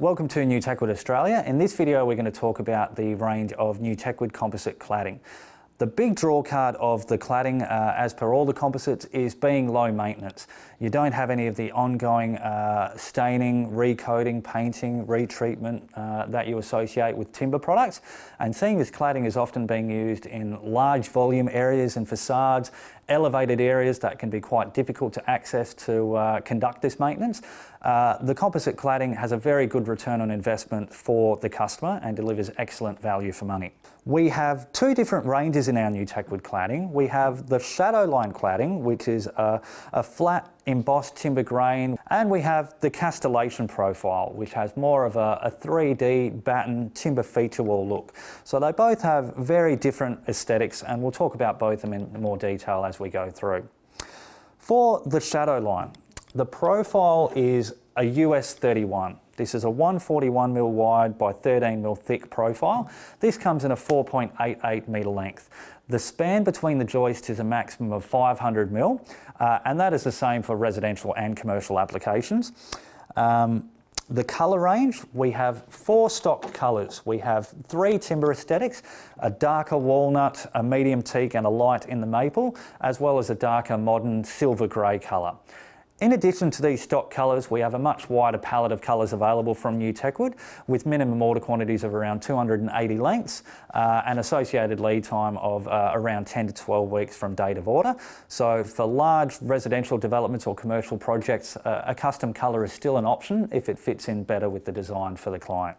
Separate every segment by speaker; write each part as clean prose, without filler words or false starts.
Speaker 1: Welcome to NewtechWood Australia. In this video we're going to talk about the range of NewtechWood composite cladding. The big draw card of the cladding, as per all the composites, is being low maintenance. You don't have any of the ongoing staining, recoating, painting, retreatment that you associate with timber products. And seeing this cladding is often being used in large volume areas and facades, elevated areas that can be quite difficult to access to conduct this maintenance. The composite cladding has a very good return on investment for the customer and delivers excellent value for money. We have two different ranges in our NewtechWood cladding. We have the shadow line cladding, which is a flat embossed timber grain, and we have the castellation profile, which has more of a 3D batten timber feature wall look. So they both have very different aesthetics, and we'll talk about both of them in more detail as we go through. For the shadow line, the profile is a US 31. This is a 141mm wide by 13mm thick profile. This comes in a 4.88 metre length. The span between the joists is a maximum of 500mm, and that is the same for residential and commercial applications. The colour range, we have 4 stock colours. We have 3 timber aesthetics, a darker walnut, a medium teak and a light in the maple, as well as a darker modern silver grey colour. In addition to these stock colours, we have a much wider palette of colours available from NewtechWood, with minimum order quantities of around 280 lengths and associated lead time of around 10 to 12 weeks from date of order. So for large residential developments or commercial projects, a custom colour is still an option if it fits in better with the design for the client.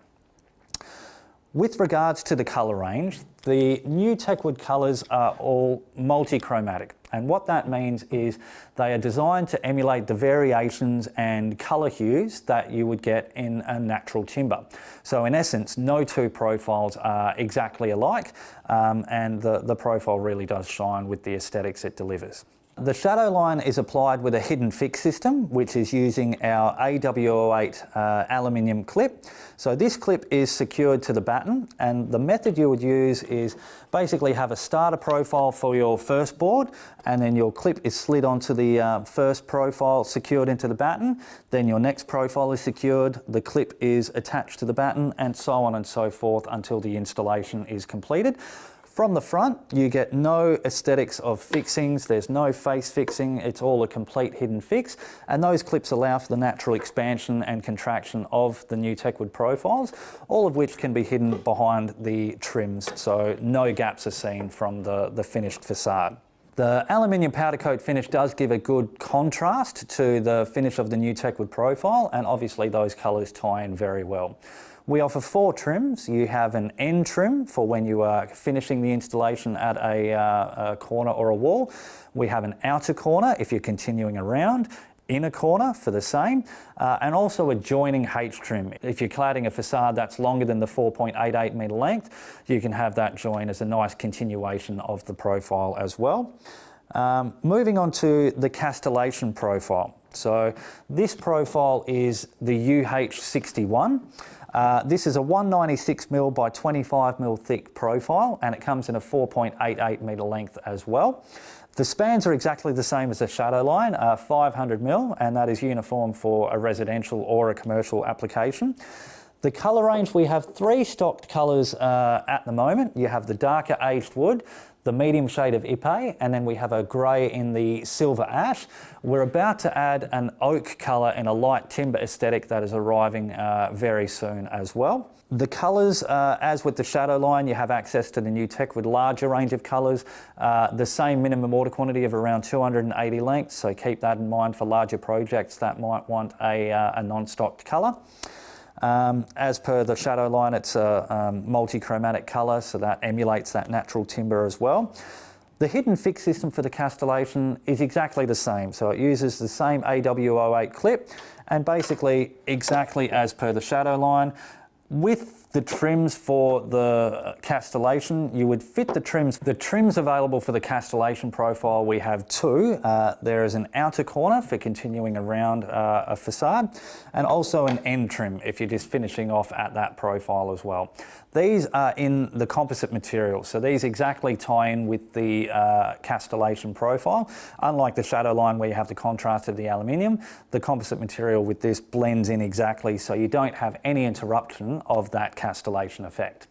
Speaker 1: With regards to the colour range, the NewtechWood colours are all multi-chromatic, and what that means is they are designed to emulate the variations and colour hues that you would get in a natural timber. So in essence, no two profiles are exactly alike, and the profile really does shine with the aesthetics it delivers. The shadow line is applied with a hidden fix system, which is using our AW08 aluminium clip. So this clip is secured to the batten, and the method you would use is basically have a starter profile for your first board, and then your clip is slid onto the first profile secured into the batten. Then your next profile is secured, the clip is attached to the batten, and so on and so forth until the installation is completed. From the front, you get no aesthetics of fixings, there's no face fixing, it's all a complete hidden fix, and those clips allow for the natural expansion and contraction of the NewtechWood profiles, all of which can be hidden behind the trims, so no gaps are seen from the finished facade. The aluminium powder coat finish does give a good contrast to the finish of the NewtechWood profile, and obviously those colours tie in very well. We offer 4 trims. You have an end trim for when you are finishing the installation at a corner or a wall. We have an outer corner if you're continuing around, inner corner for the same, and also a joining H trim. If you're cladding a facade that's longer than the 4.88 metre length, you can have that join as a nice continuation of the profile as well. Moving on to the castellation profile. So this profile is the UH61. This is a 196mm by 25mm thick profile, and it comes in a 4.88 metre length as well. The spans are exactly the same as the shadow line, 500mm, and that is uniform for a residential or a commercial application. The colour range, we have 3 stocked colours at the moment. You have the darker aged wood, the medium shade of épais, and then we have a grey in the silver ash. We're about to add an oak colour in a light timber aesthetic that is arriving very soon as well. The colours, as with the shadow line, you have access to the NewtechWood larger range of colours, the same minimum order quantity of around 280 lengths, so keep that in mind for larger projects that might want a non-stocked colour. As per the shadow line, it's a multi-chromatic colour, so that emulates that natural timber as well. The hidden fix system for the castellation is exactly the same, so it uses the same AW08 clip, and basically exactly as per the shadow line, with The trims for the castellation, you would fit the trims. The trims available for the castellation profile, we have two. There is an outer corner for continuing around a facade, and also an end trim if you're just finishing off at that profile as well. These are in the composite material, so these exactly tie in with the castellation profile. Unlike the shadow line where you have the contrast of the aluminium, the composite material with this blends in exactly, so you don't have any interruption of that castellation effect.